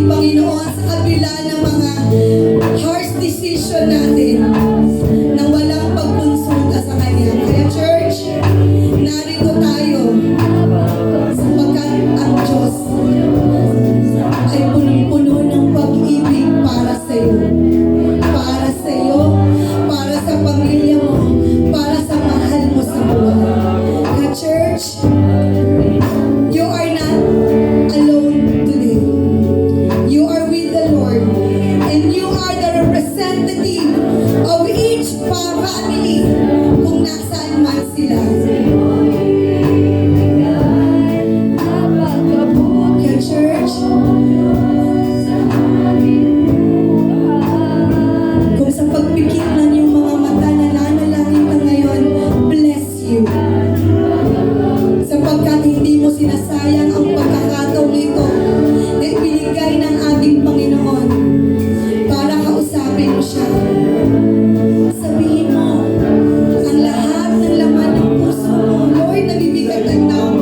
ating Panginoon sa kabila ng mga harsh decision natin na walang pagkonsulta sa Kanya. Kaya church, narito tayo sapagkat ang Diyos ay punong-puno ng pag-ibig para sa iyo. Para sa iyo, para sa pamilya mo, para sa mahal mo sa buhay. Kaya church, you are not alone today. You are with the Lord. And you are the representative of each family kung nasaan man sila. Kaya church, kung sa pagpikit ng iyong mga mata nananalangin ka ngayon, bless you. Sapagkat hindi mo sinasayang ang pagkakataong ito na ibinigay ng ating Panginoon para kausapin mo siya. Sabihin mo ang lahat ng laman ng puso mo, Lord, nabibigat ang tao.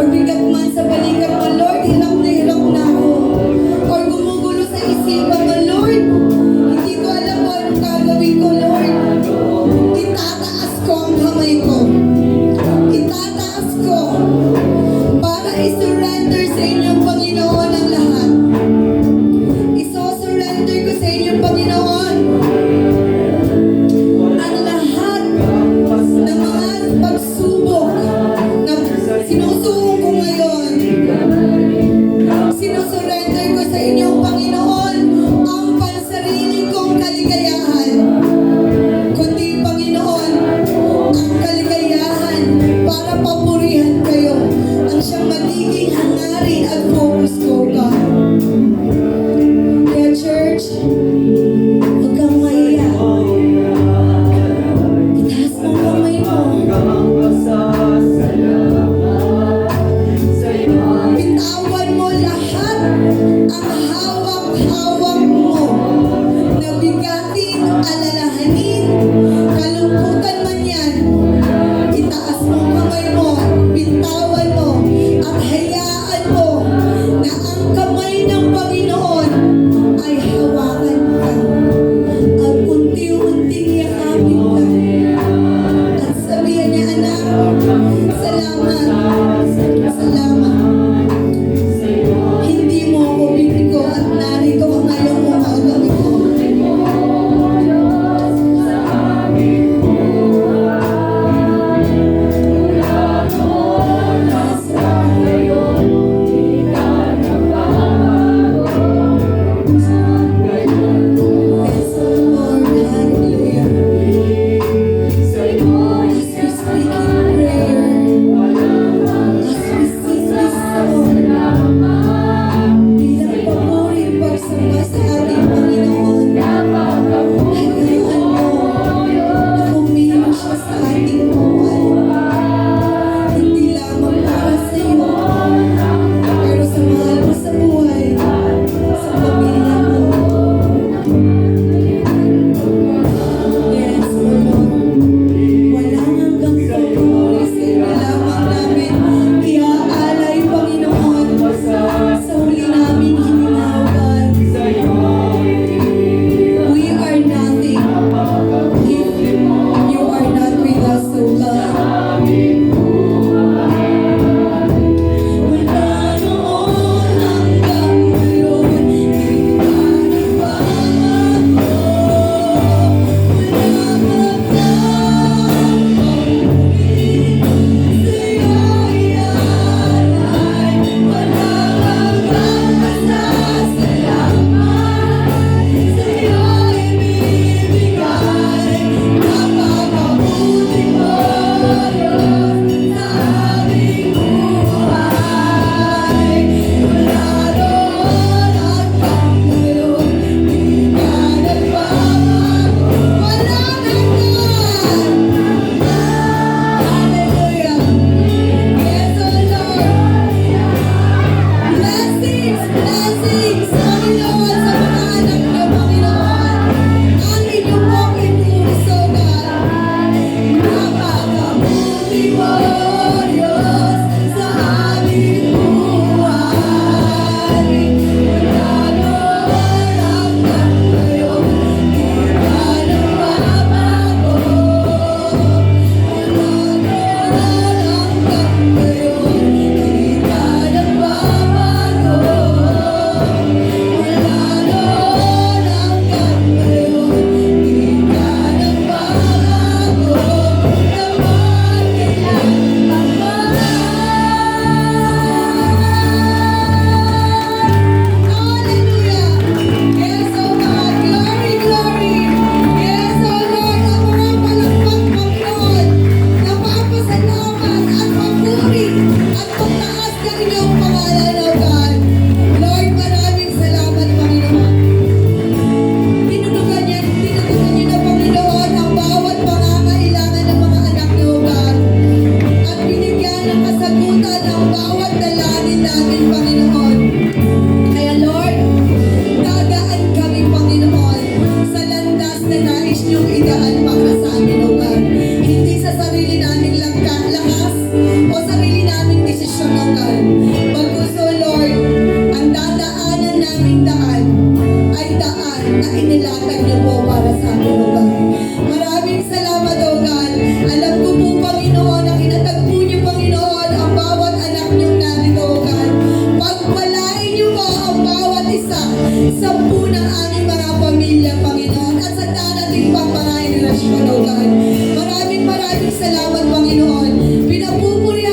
Or bigat man sa balikat mo, Lord, hirap na ako. Or gumugulo sa isipan mo, Lord, hindi ko alam kung anong gagawin ko, Lord. Itataas ko ang kamay ko. Itataas ko para isurrender sa inyong Panginoon ang lahat. Iso-surrender ko sa inyong Panginoon ang lahat ng mga pagsubok na sinusuong ko ngayon. Sinusurrender ko sa inyong Panginoon ang pansarili kong kaligayahan. Kundi Panginoon, ang kaligayahan para papurihan kayo ang siyang magiging hangarin at focus ko, God. Kaya church, huwag kang mahiya. Itaas mo ang kamay mo. Bitawan mo lahat ang hawak-hawak mo na bigatin, alalahanin, kalungkutan man yan. Itaas mo ang kamay mo, bitawan mo, at hayaan mo na ang kamay ng Panginoon ay hawakan ka. At unti-unting yakapin ka. At sabihan niya, anak, salamat. Salamat. Hindi mo ako bibigo at narito ka ngayong umagang ito. Yes, Lord, hallelujah. As we speak in prayer, as we sing this song, bilang papuri pagsamba sa ating Panginoon, hayaan mo na kumilos siya sa ating buhay. Hindi lamang para sa iyo, pero sa mahal mo sa buhay, sa pamilya mo. Yes, Lord. Walang hanggang papuri sa iyo lamang namin iaalay, Panginoon, sa huli namin hininawagan. We are nothing if you are not with us, O God. Mula noon hanggang ngayon, ipinagbabago mo. Wala magdamang pag-ibig sa'yo iaalay. Wala hanggang pasasalamat sa'yo ibibigay. Napakabuti mo, Diyos, sa aming buhay. Mula noon hanggang ngayon, di ka nagbabago. Walang hanggan. Hallelujah. Yes, O Lord. Blessings, blessings, Panginoon, sa mga anak niyo, Panginoon. Ang inyong walking puso, God. Napakabuti mo, Diyos, sa aming buhay. inilatag niyo po para sa amin, O God. Maraming salamat, O God. Alam ko po, Panginoon, na kinatagpo niyo, Panginoon, ang bawat anak niyo narito, O God. Pagpalain niyo po ang bawat isa sa ng aming mga pamilya, Panginoon, at sa darating pang mga henerasyon, O God. Maraming salamat, Panginoon. Pinapupuri